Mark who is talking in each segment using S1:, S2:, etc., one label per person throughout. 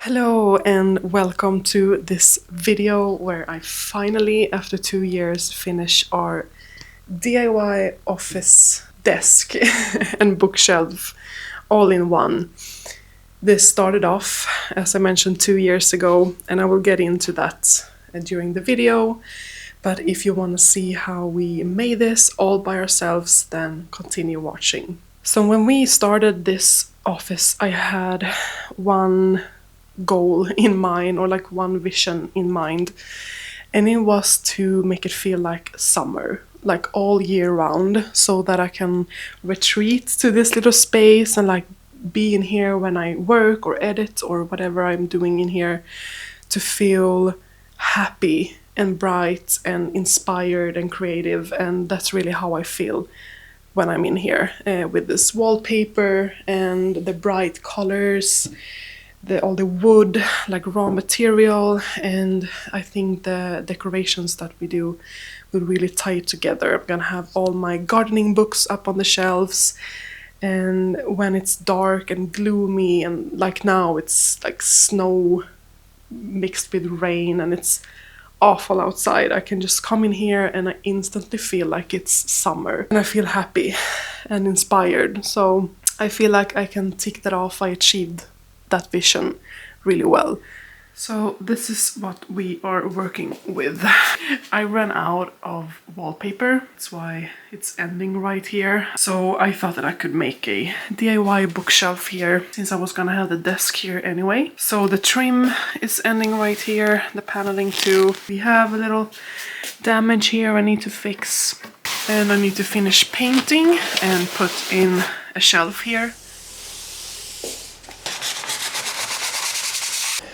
S1: Hello and welcome to this video where I finally, after 2 years, finish our DIY office desk and bookshelf all in one. This started off, as I mentioned, 2 years ago, and I will get into that during the video. But if you want to see how we made this all by ourselves, then continue watching. So when we started this office, I had one goal in mind, or like one vision in mind, and it was to make it feel like summer, like all year round, so that I can retreat to this little space and like be in here when I work or edit or whatever I'm doing in here, to feel happy and bright and inspired and creative. And that's really how I feel when I'm in here, with this wallpaper and the bright colors, all the wood, like raw material, and I think the decorations that we do will really tie it together. I'm gonna have all my gardening books up on the shelves, and when it's dark and gloomy, and like now it's like snow mixed with rain and it's awful outside, I can just come in here and I instantly feel like it's summer and I feel happy and inspired. So I feel like I can tick that off. I achieved that vision really well. So this is what we are working with. I ran out of wallpaper, that's why it's ending right here. So I thought that I could make a DIY bookshelf here, since I was gonna have the desk here anyway. So the trim is ending right here, the paneling too. We have a little damage here I need to fix, and I need to finish painting and put in a shelf here.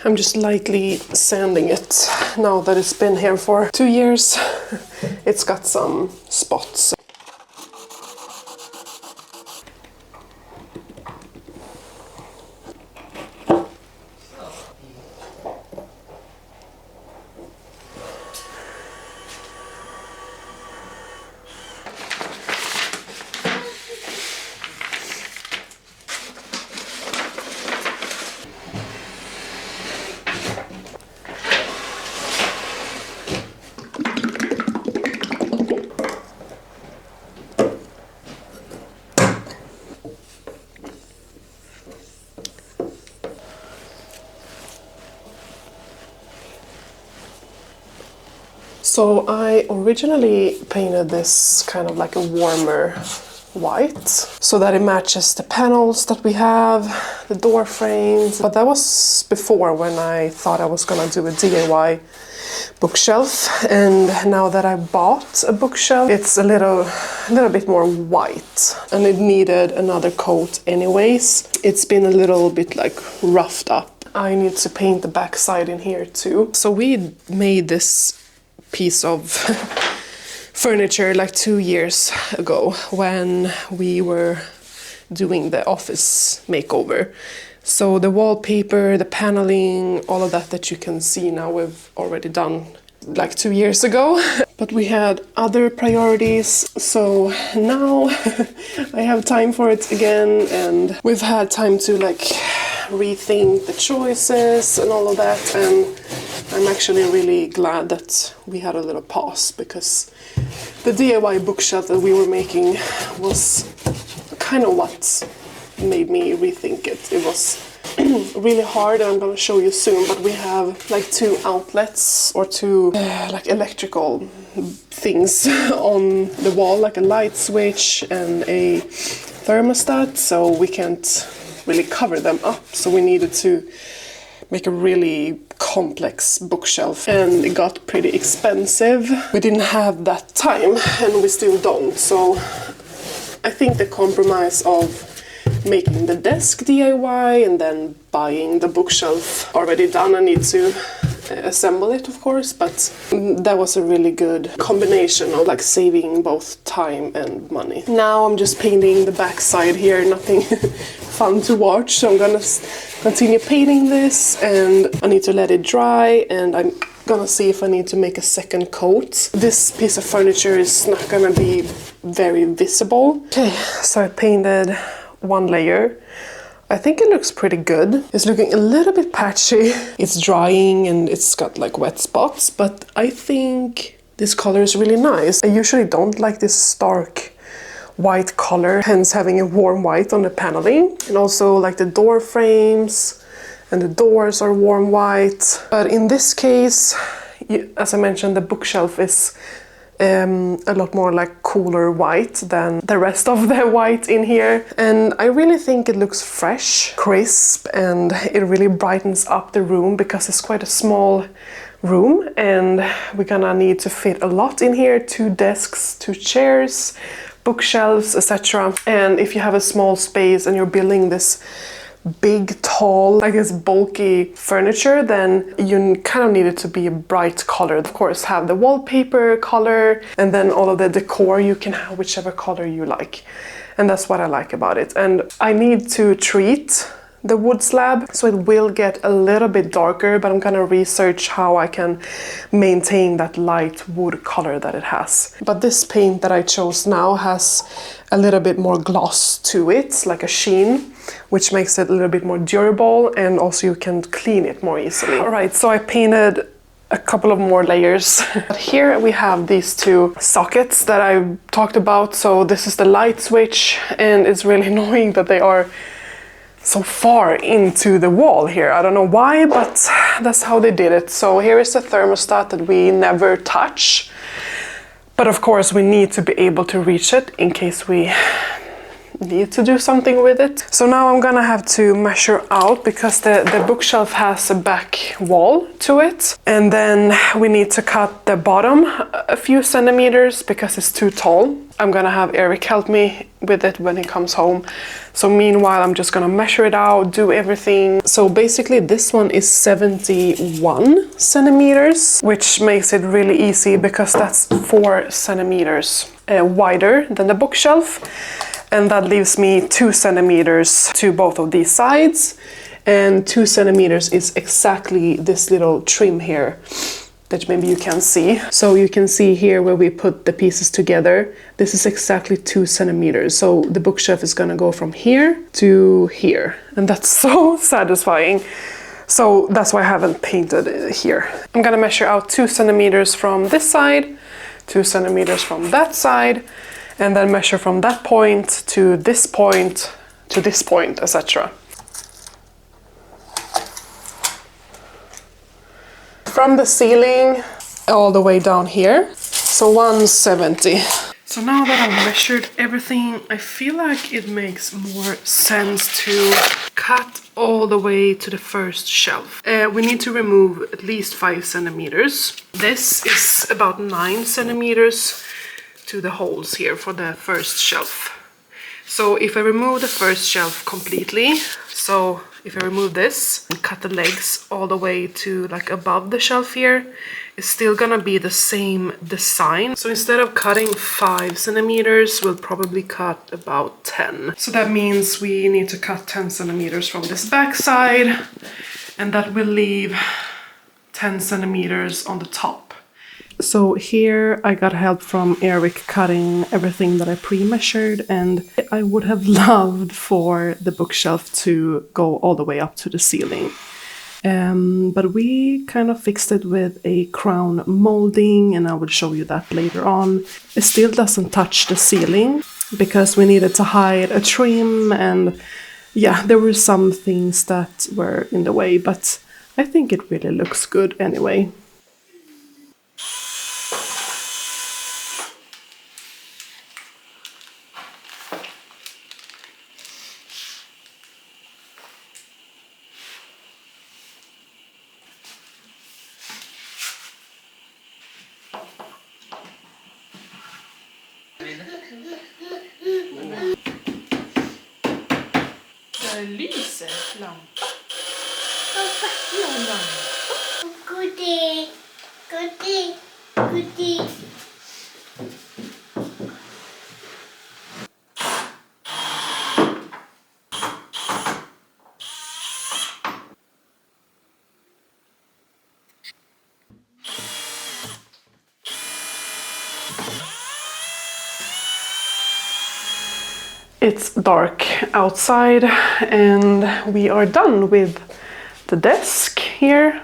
S1: I'm just lightly sanding it now that it's been here for 2 years. It's got some spots. So I originally painted this kind of like a warmer white, so that it matches the panels that we have, the door frames. But that was before, when I thought I was gonna do a DIY bookshelf. And now that I bought a bookshelf, it's a little bit more white, and it needed another coat anyways. It's been a little bit like roughed up. I need to paint the back side in here too. So we made this piece of furniture like 2 years ago, when we were doing the office makeover. So the wallpaper, the paneling, all of that you can see now, we've already done like 2 years ago. But we had other priorities, so now I have time for it again, and we've had time to like rethink the choices and all of that. And I'm actually really glad that we had a little pause, because the DIY bookshelf that we were making was kind of what made me rethink it. It was really hard, and I'm gonna show you soon, but we have like 2 outlets, or 2 like electrical things on the wall, like a light switch and a thermostat, so we can't really cover them up. So we needed to make a really complex bookshelf, and it got pretty expensive. We didn't have that time, and we still don't. So I think the compromise of making the desk DIY and then buying the bookshelf already done, I need to assemble it, of course, but that was a really good combination of like saving both time and money. Now I'm just painting the back side here, nothing fun to watch, so I'm gonna continue painting this, and I need to let it dry, and I'm gonna see if I need to make a second coat. This piece of furniture is not gonna be very visible. Okay, so I painted one layer I think it looks pretty good. It's looking a little bit patchy. It's drying and it's got like wet spots, but I think this color is really nice. I usually don't like this stark white color, hence having a warm white on the paneling. And also like the door frames and the doors are warm white. But in this case, as I mentioned, the bookshelf is a lot more like cooler white than the rest of the white in here. And I really think it looks fresh, crisp, and it really brightens up the room because it's quite a small room and we're gonna need to fit a lot in here. 2 desks, 2 chairs, bookshelves, etc. And if you have a small space and you're building this big, tall, I guess bulky furniture, then you kind of need it to be a bright color. Of course, have the wallpaper color, and then all of the decor you can have whichever color you like. And that's what I like about it. And I need to treat the wood slab, so it will get a little bit darker, but I'm gonna research how I can maintain that light wood color that it has. But this paint that I chose now has a little bit more gloss to it, like a sheen, which makes it a little bit more durable, and also you can clean it more easily. All right, so I painted a couple of more layers. But here we have these 2 sockets that I talked about. So this is the light switch, and it's really annoying that they are so far into the wall here. I don't know why, but that's how they did it. So here is the thermostat that we never touch. But of course we need to be able to reach it in case we need to do something with it. So now I'm gonna have to measure out because the bookshelf has a back wall to it. And then we need to cut the bottom a few centimeters because it's too tall. I'm gonna have Eric help me with it when he comes home. So meanwhile, I'm just gonna measure it out, do everything. So basically this one is 71 centimeters, which makes it really easy because that's 4 centimeters wider than the bookshelf. And that leaves me 2 centimeters to both of these sides. And 2 centimeters is exactly this little trim here that maybe you can see. So you can see here where we put the pieces together. This is exactly 2 centimeters. So the bookshelf is gonna go from here to here. And that's so satisfying. So that's why I haven't painted it here. I'm gonna measure out 2 centimeters from this side, 2 centimeters from that side, and then measure from that point to this point, etc. From the ceiling all the way down here, so 170. So now that I've measured everything, I feel like it makes more sense to cut all the way to the first shelf. We need to remove at least 5 centimeters. This is about 9 centimeters to the holes here for the first shelf. So if I remove the first shelf completely, so if I remove this and cut the legs all the way to like above the shelf here, it's still gonna be the same design. So instead of cutting 5 centimeters, we'll probably cut about 10. So that means we need to cut 10 centimeters from this back side, and that will leave 10 centimeters on the top. So here I got help from Eric cutting everything that I pre-measured, and I would have loved for the bookshelf to go all the way up to the ceiling. But we kind of fixed it with a crown molding, and I will show you that later on. It still doesn't touch the ceiling because we needed to hide a trim, and yeah, there were some things that were in the way, but I think it really looks good anyway. Lyser lampa. Ja, lampa.
S2: Goodie, goodie, goodie.
S1: It's dark outside and we are done with the desk here.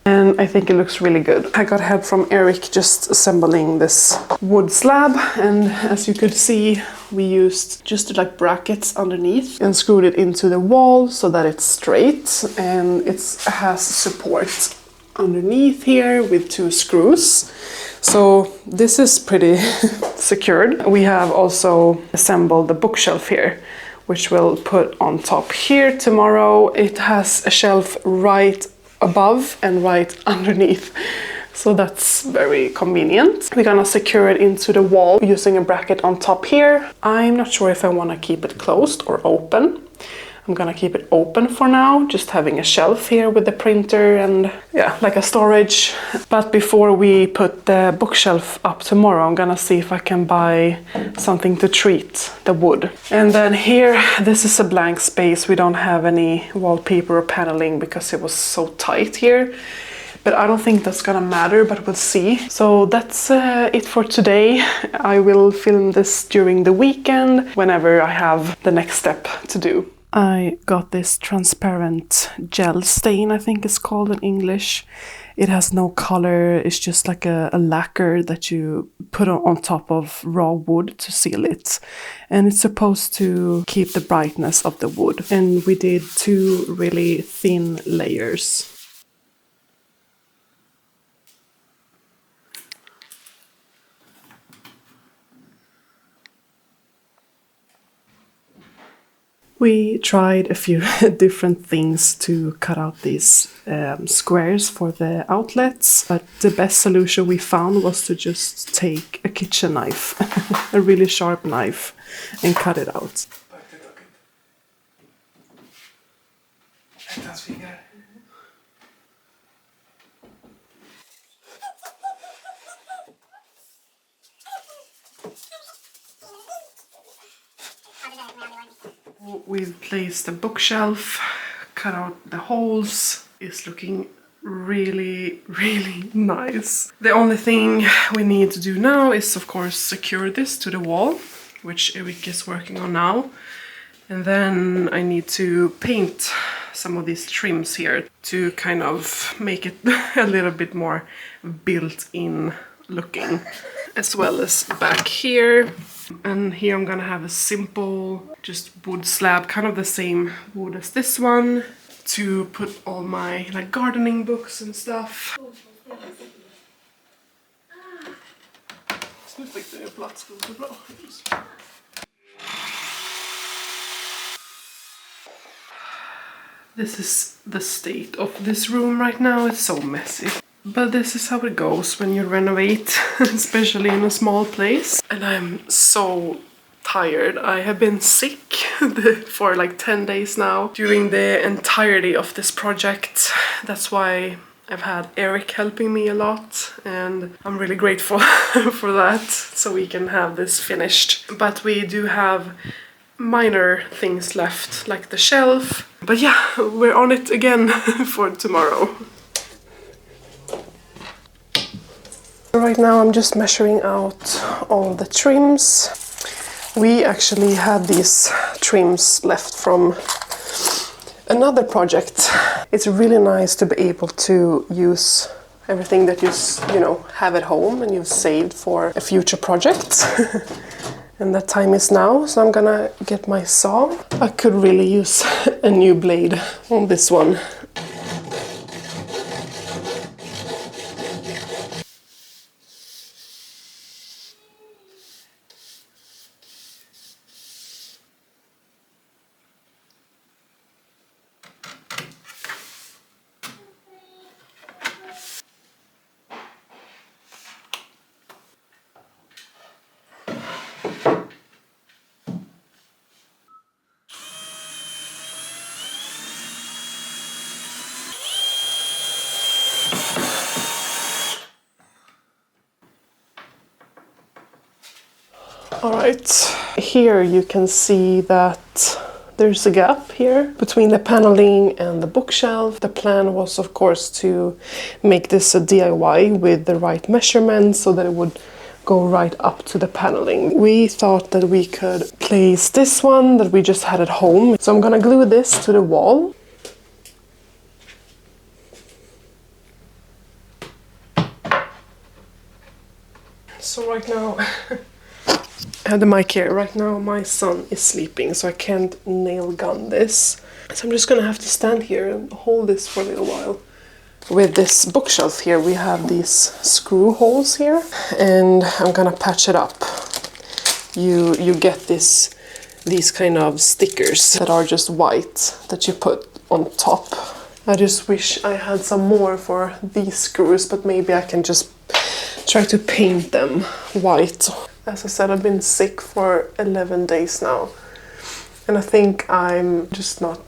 S1: And I think it looks really good. I got help from Eric just assembling this wood slab, and as you could see, we used just like brackets underneath and screwed it into the wall so that it's straight, and it has support underneath here with 2 screws. So this is pretty secured. We have also assembled the bookshelf here, which we'll put on top here tomorrow. It has a shelf right above and right underneath, so that's very convenient. We're gonna secure it into the wall using a bracket on top here. I'm not sure if I want to keep it closed or open. I'm gonna keep it open for now, just having a shelf here with the printer and yeah, like a storage. But before we put the bookshelf up tomorrow, I'm gonna see if I can buy something to treat the wood. And then here, this is a blank space. We don't have any wallpaper or paneling because it was so tight here. But I don't think that's gonna matter, but we'll see. So that's it for today. I will film this during the weekend, whenever I have the next step to do. I got this transparent gel stain, I think it's called in English. It has no color, it's just like a lacquer that you put on top of raw wood to seal it. And it's supposed to keep the brightness of the wood. And we did 2 really thin layers. We tried a few different things to cut out these squares for the outlets, but the best solution we found was to just take a kitchen knife, a really sharp knife, and cut it out. We've placed the bookshelf, cut out the holes. It's looking really, really nice. The only thing we need to do now is, of course, secure this to the wall, which Eric is working on now. And then I need to paint some of these trims here to kind of make it a little bit more built-in looking, as well as back here. And here I'm gonna have a simple just wood slab, kind of the same wood as this one, to put all my like gardening books and stuff. This is the state of this room right now. It's so messy. But this is how it goes when you renovate, especially in a small place. And I'm so tired. I have been sick for like 10 days now during the entirety of this project. That's why I've had Eric helping me a lot, and I'm really grateful for that, so we can have this finished. But we do have minor things left, like the shelf. But yeah, we're on it again for tomorrow. Right now I'm just measuring out all the trims. We actually had these trims left from another project. It's really nice to be able to use everything that you know, have at home and you've saved for a future project. And that time is now, so I'm gonna get my saw. I could really use a new blade on this one. Alright, here you can see that there's a gap here between the paneling and the bookshelf. The plan was, of course, to make this a DIY with the right measurements so that it would go right up to the paneling. We thought that we could place this one that we just had at home. So I'm gonna glue this to the wall. So right now, I have the mic here. Right now my son is sleeping, so I can't nail gun this. So I'm just gonna have to stand here and hold this for a little while. With this bookshelf here, we have these screw holes here, and I'm gonna patch it up. You get these kind of stickers that are just white that you put on top. I just wish I had some more for these screws, but maybe I can just try to paint them white. As I said, I've been sick for 11 days now. And I think I'm just not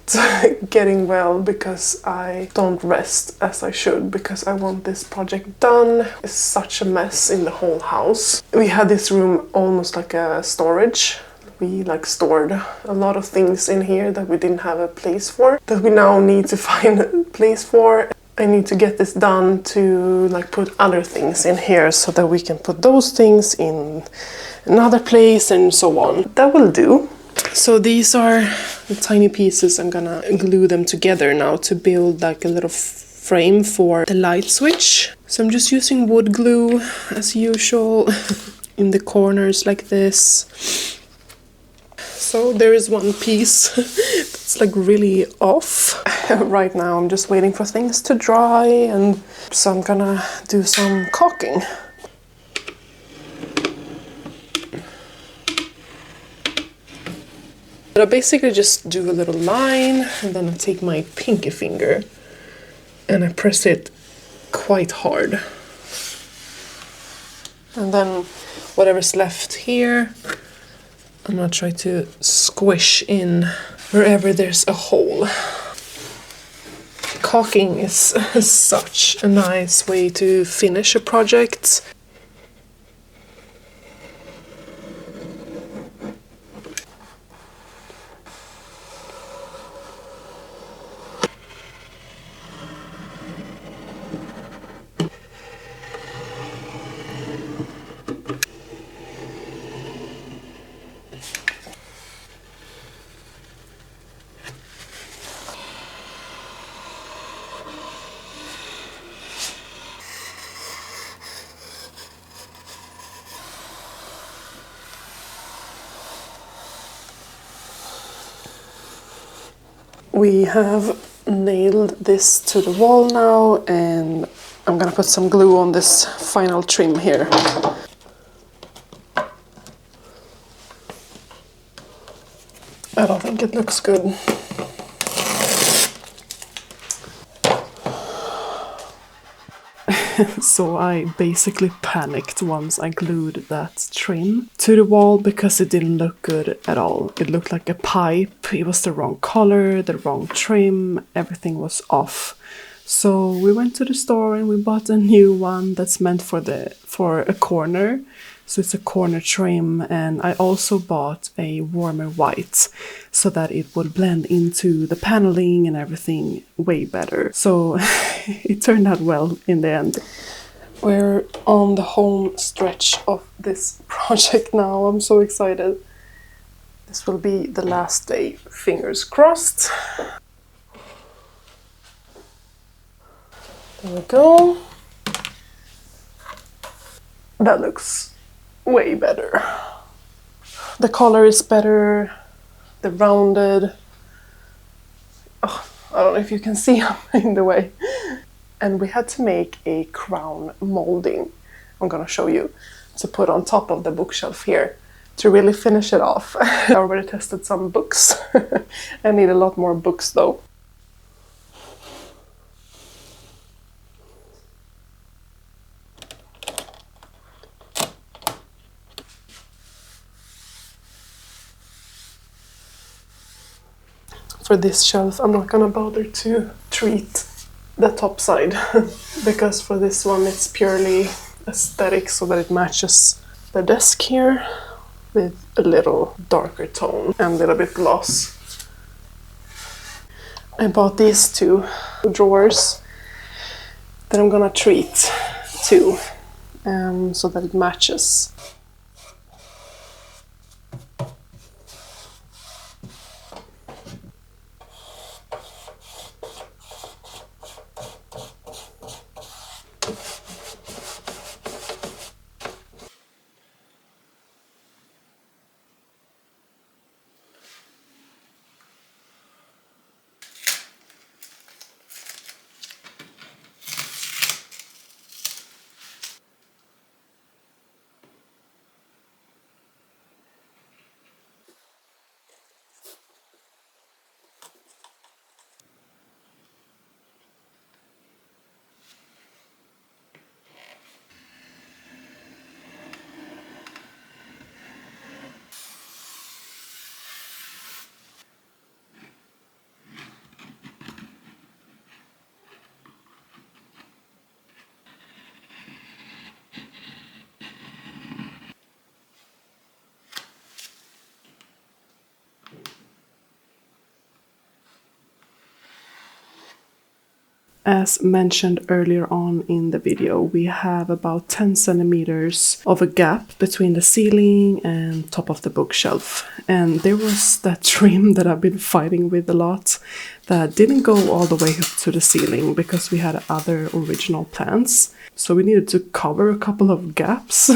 S1: getting well because I don't rest as I should, because I want this project done. It's such a mess in the whole house. We had this room almost like a storage. We stored a lot of things in here that we didn't have a place for, that we now need to find a place for. I need to get this done to put other things in here so that we can put those things in another place and so on. That will do. So these are the tiny pieces. I'm gonna glue them together now to build a little frame for the light switch. So I'm just using wood glue as usual in the corners like this. So there is one piece that's really off. Right now I'm just waiting for things to dry, and so I'm gonna do some caulking. But I basically just do a little line, and then I take my pinky finger and I press it quite hard. And then whatever's left here, I'm gonna try to squish in wherever there's a hole. Caulking is such a nice way to finish a project. We have nailed this to the wall now, and I'm gonna put some glue on this final trim here. I don't think it looks good. So I basically panicked once I glued that trim to the wall because it didn't look good at all. It looked like a pipe, it was the wrong color, the wrong trim, everything was off. So we went to the store and we bought a new one that's meant for a corner. So it's a corner trim, and I also bought a warmer white so that it would blend into the paneling and everything way better. So it turned out well in the end. We're on the home stretch of this project now. I'm so excited. This will be the last day, fingers crossed. There we go. That looks way better. The color is better, the rounded. Oh, I don't know if you can see them in the way. And we had to make a crown molding, I'm gonna show you, to put on top of the bookshelf here to really finish it off. I already tested some books. I need a lot more books though. For this shelf, I'm not gonna bother to treat the top side because for this one it's purely aesthetic, so that it matches the desk here with a little darker tone and a little bit gloss. I bought these two drawers that I'm gonna treat too, so that it matches. As mentioned earlier on in the video, we have about 10 centimeters of a gap between the ceiling and top of the bookshelf. And there was that trim that I've been fighting with a lot that didn't go all the way up to the ceiling because we had other original plans. So we needed to cover a couple of gaps.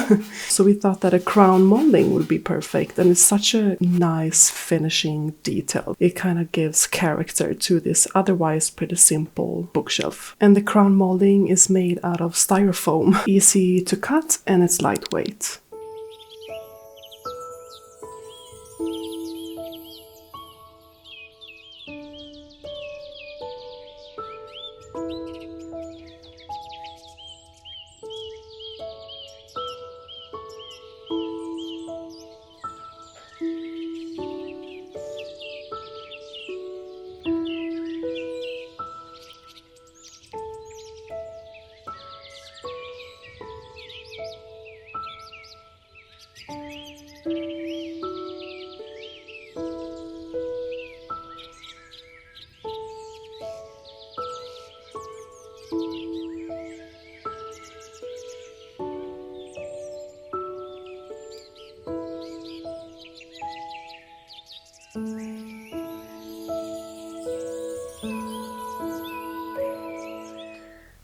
S1: So we thought that a crown molding would be perfect, and it's such a nice finishing detail. It kind of gives character to this otherwise pretty simple bookshelf. And the crown molding is made out of styrofoam, easy to cut, and it's lightweight.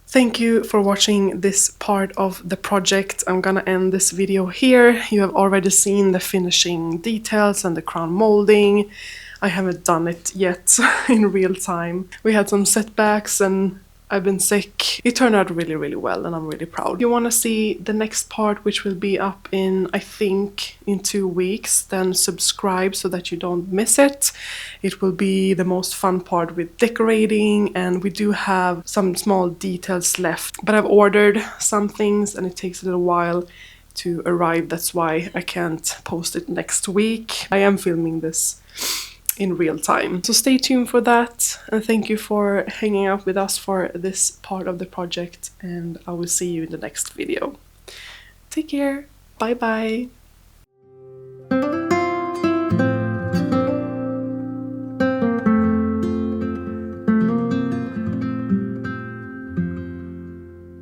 S1: Thank you for watching this part of the project. I'm gonna end this video here. You have already seen the finishing details and the crown molding. I haven't done it yet in real time. We had some setbacks and I've been sick. It turned out really, really well and I'm really proud. If you want to see the next part, which will be up in, I think, in 2 weeks, then subscribe so that you don't miss it. It will be the most fun part with decorating, and we do have some small details left. But I've ordered some things and it takes a little while to arrive. That's why I can't post it next week. I am filming this in real time. So stay tuned for that, and thank you for hanging out with us for this part of the project, and I will see you in the next video. Take care, bye bye!